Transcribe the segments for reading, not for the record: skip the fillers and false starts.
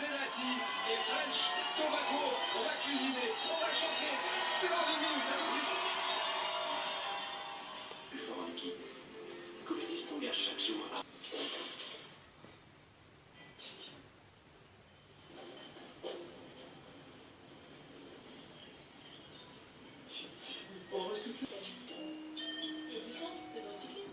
Zenati et French Tobacco. On va cuisiner, on va chanter. C'est dans une minute, à tout de suite. Plus fort en équipe, Cofidis s'engage chaque jour à... C'est plus simple que de recycler.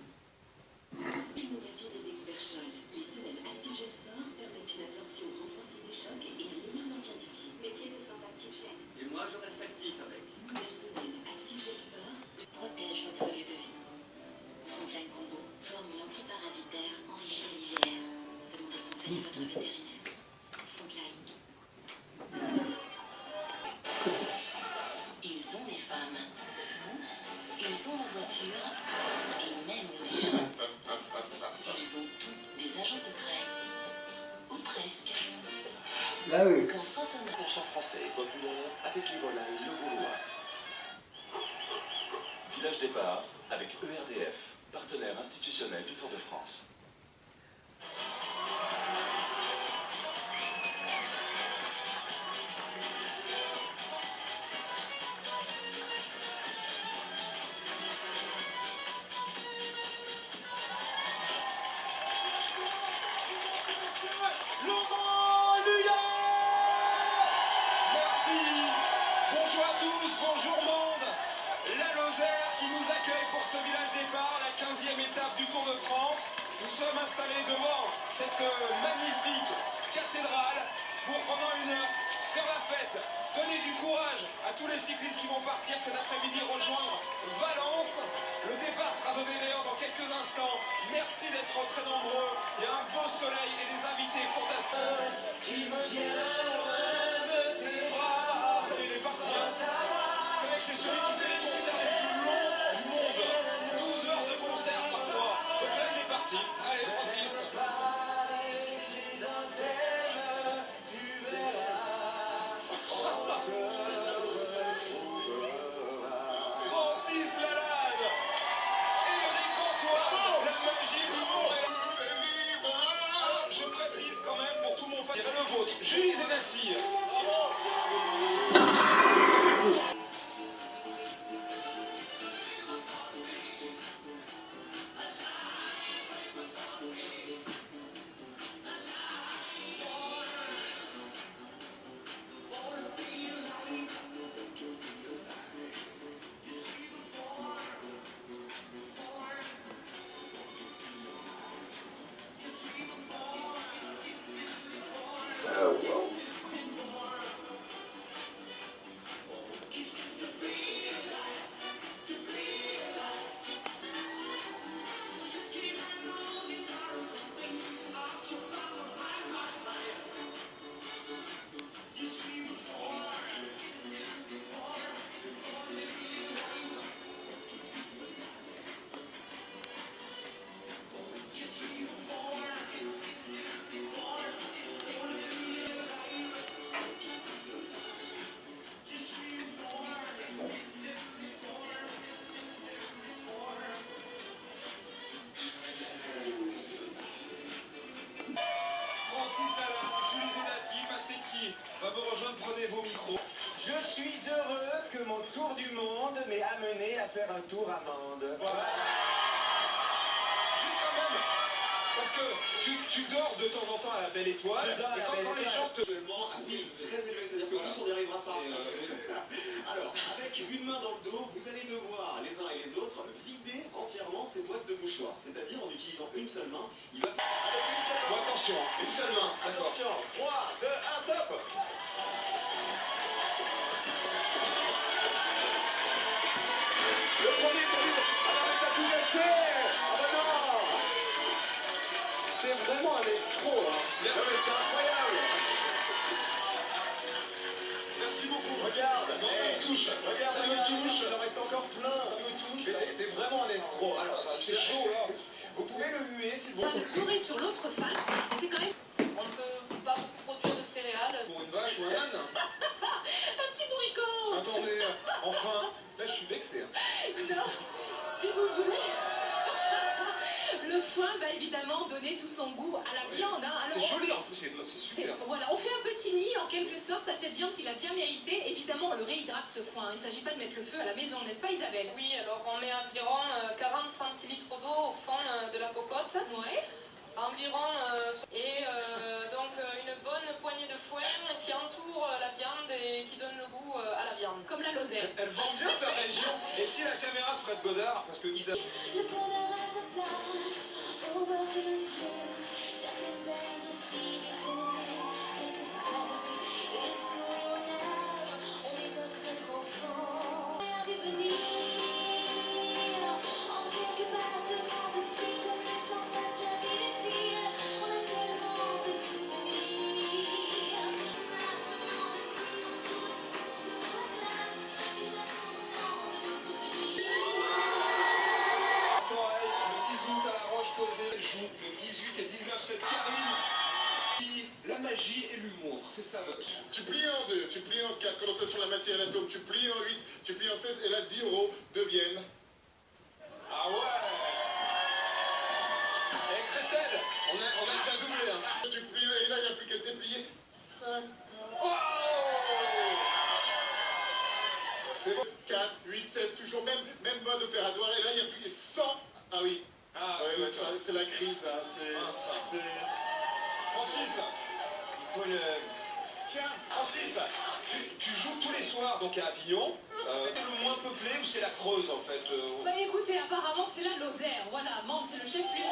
L'innovation des experts Scholl. Les semelles Active-Gel Sport permettent une absorption renforcée des chocs et un meilleur maintien du pied. Mes pieds se sentent Active-Gel. Et moi, je reste actif avec. Personnel Active-Gel Sport protège votre lieu de vie. Frontline Combo, formule antiparasitaire enrichie à l'IVR. Demandez conseil à votre vétérinaire. Frontline. Ils sont des femmes. Ils ont la voiture et même le méchant. Ils ont tous des agents secrets. Ou presque. Là oui. Quand Phantom 100% français et populaire avec les volailles Le Gaulois. Village départ avec ERDF, partenaire institutionnel du Tour de France. Merci. Bonjour à tous, bonjour monde. La Lozère qui nous accueille pour ce village départ, la 15e étape du Tour de France. Nous sommes installés devant cette magnifique cathédrale pour pendant une heure faire la fête. Donner du courage à tous les cyclistes qui vont partir cet après-midi rejoindre Valence. Le départ sera donné d'ailleurs dans quelques instants. Merci d'être très nombreux. Il y a un beau soleil et des invités fantastiques. Qui me vient loin de tes bras. Ça y est, il est parti. Hein. C'est vrai que c'est celui qui fait les concerts les plus longs du monde. 12 heures de concert parfois. Donc là, il est parti. Allez, Francis. Francis Lalanne. Éric Antoine. La magie du monde. Alors, je précise quand même pour tout mon fan. Le vôtre, Julie Zenati. Oh well. Francis Lalanne, Julie Zenati, Patrick qui va me rejoindre, prenez vos micros. Je suis heureux que mon tour du monde m'ait amené à faire un tour à Mende. Voilà. Juste quand même, parce que tu dors de temps en temps à la Belle Étoile, Je dors à et la quand, Belle quand les Étoile. gens te... Actuellement, assez très élevé, c'est-à-dire que plus on n'y arrivera pas. Alors, avec une main dans le dos, vous allez devoir, les uns et les autres, vider entièrement ces boîtes de mouchoirs. C'est-à-dire, en utilisant une seule main, il va... Avec une seule Bon, main. attention, Une seule main. Attention. 3, 2, 1, top. Le premier pour lui. Alors, mais t'as tout cassé. Ah bah non. T'es vraiment un escroc, hein. Non mais c'est incroyable. merci beaucoup. Regarde. Non, ça me touche. Regarde, Ça me regarde, touche. il en reste encore plein. Ça me touche. Mais t'es vraiment un escroc. Alors, c'est chaud là. Vous pouvez le huer s'il vous va plaît. le fourrer sur l'autre face. Et c'est quand même... On ne peut pas produire de céréales. Pour une vache ou un âne. Un petit bourricot. Attendez, enfin, là je suis vexé. Hein. Alors, si vous voulez... Le foin va évidemment donner tout son goût à la viande. Hein. C'est Alors, joli en plus, c'est super. Voilà, on fait un petit nid en quelque sorte à cette viande qu'il a bien méritée. Évidemment, on le réhydrate ce foin. Il ne s'agit pas de mettre le feu à la maison, n'est-ce pas Isabelle? Oui, alors on met environ 40 centilitres d'eau au fond de la cocotte. Ouais. Environ, donc une bonne poignée de foin qui entoure la viande et qui donne le goût à la viande. Comme la Lozère. Elle vend bien sa région. Et si la caméra de Fred Godard, parce que Isabelle... Le bonheur à sa place, au bord de nos yeux, certaines peines aussi déposées, quelques traits, et le sourire aux lèvres, on évoque notre enfant. Rien vu venir, en quelques battements de cils, comme le temps passe, la vie défile, on a tellement de souvenirs. Battements de cils, on se retrouve devant la glace, déjà content de souvenirs. Pareil, le 6 août à La Roche-Posay, elle joue le 18 et 19 septembre. Karine, la magie et l'humour, c'est ça votre... Tu plies en 2, tu plies en 4, commencer sur la matière atome, tu plies en 8, tu plies en 16, et là 10 euros deviennent. Ah ouais. Et Christelle, on a déjà doublé. Hein. Tu plies, et là il n'y a plus qu'à déplier. Oh, c'est bon. 4, 8, 16, toujours même mode opératoire, et là il n'y a plus que 100. Ah oui. Ah, Ouais, ouais, bah, c'est la crise, hein. C'est... Francis, il faut le... Tiens, Francis, tu joues tous les soirs donc à Avignon. C'est le moins peuplé ou c'est la Creuse en fait Bah écoutez, apparemment c'est la Lozère. Voilà, Mende, c'est le chef-lieu.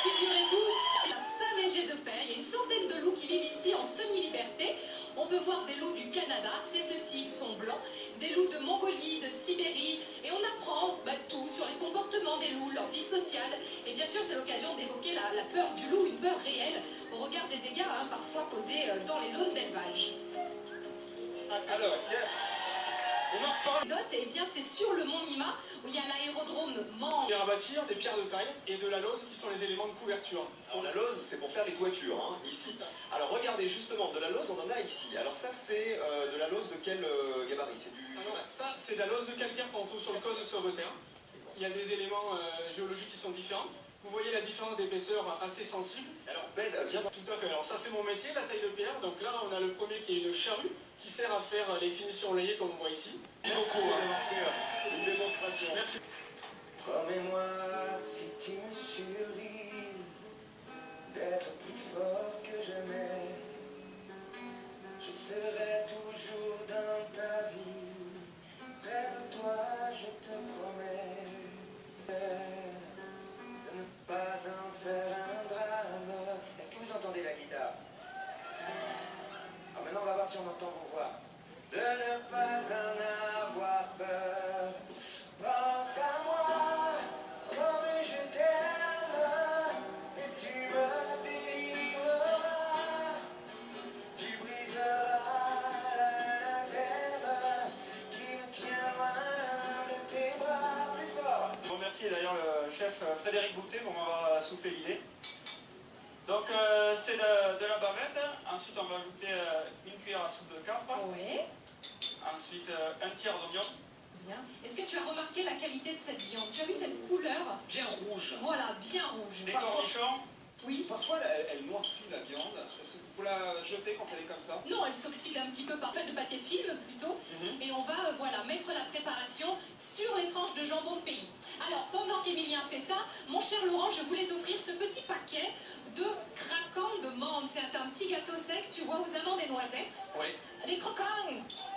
Figurez-vous, c'est un saint léger de paix. Il y a une centaine de loups qui vivent ici en semi-liberté. On peut voir des loups du Canada, c'est ceux-ci, ils sont blancs. Des loups de Mongolie, de Sibérie. Et on apprend tout sur les comportements des loups, leur vie sociale. Et bien sûr, c'est l'occasion d'évoquer la peur du loup, une peur réelle, au regard des dégâts parfois causés dans les zones d'élevage. Alors, on en reparle. Et bien c'est sur le mont Mima où il y a l'aérodrome Mende. Pierres à bâtir, des pierres de taille et de la lose qui sont les éléments de couverture. Alors la lose, c'est pour faire les toitures, hein, ici. Alors regardez, justement, de la lose, on en a ici. Alors ça, c'est de la lose de quel gabarit? C'est du... Alors ça, c'est de la lose de calcaire qu'on trouve sur le cause de Sauveterre. Il y a des éléments géologiques qui sont différents. Vous voyez la différence d'épaisseur assez sensible. Alors, Bez, viens voir. Tout à fait. Alors ça, c'est mon métier, la taille de pierre. Donc là, on a le premier qui est une charrue qui sert à faire les finitions layées comme on voit ici. Merci d'avoir fait une démonstration. Merci. Promets-moi si tu me survis d'être plus fort que jamais. Je serai toujours dans ta vie. Près de toi, je te promets de ne pas en faire un drame. Est-ce que vous entendez la guitare? Alors maintenant, on va voir si on entend vos voix. De ne pas en avoir peur. Pense à moi, comme je t'aime, et tu me délivreras. Tu briseras la terre qui me tient loin de tes bras plus fort. Je remercie d'ailleurs le chef Frédéric Boutet pour m'avoir soufflé l'idée. Donc c'est de la bavette, ensuite on va ajouter une cuillère à soupe de capre, Oui, ensuite un tiers d'oignon. bien. Est-ce que tu as remarqué la qualité de cette viande? Tu as vu cette couleur? Bien rouge. Voilà, bien rouge. Des cornichons. Oui. Parfois, elle noircit la viande. Vous la jetez quand elle est comme ça? Non, elle s'oxyde un petit peu par fait de papier film plutôt. Et on va voilà, mettre la préparation sur les tranches de jambon de pays. Alors, pendant qu'Emilien fait ça, mon cher Laurent, je voulais t'offrir ce petit paquet de craquants de menthe. C'est un petit gâteau sec, tu vois, aux amandes et noisettes. Oui. Les croquants,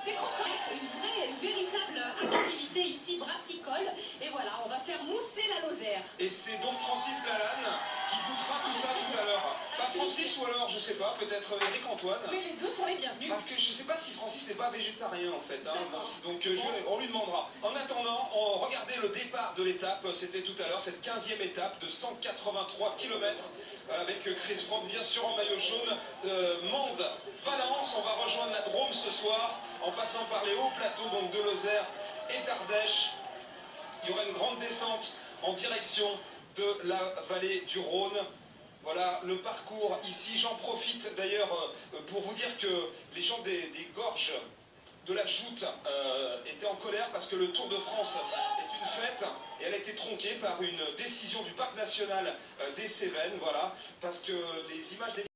des croquants, une véritable activité ici brassicole. Et voilà, on va faire mousser la Lozère. Et c'est donc Francis Lalanne qui goûtera tout ça tout à l'heure. Pas Francis ou alors, je sais pas, peut-être Eric Antoine. Mais les deux sont les bienvenus. Parce que je sais pas si Francis n'est pas végétarien en fait. Hein. D'accord. Donc on lui demandera. En attendant, regardez le départ de l'étape. C'était tout à l'heure, cette 15e étape de 183 km avec Chris Froome bien sûr en maillot jaune. Mende, Valence, on va rejoindre la Drôme ce soir en passant par les hauts plateaux donc de Lozère et d'Ardèche. Il y aura une grande descente en direction de la vallée du Rhône. Voilà le parcours ici. J'en profite d'ailleurs pour vous dire que les gens des gorges de la Joute était en colère parce que le Tour de France est une fête et elle a été tronquée par une décision du Parc National des Cévennes, voilà, parce que les images des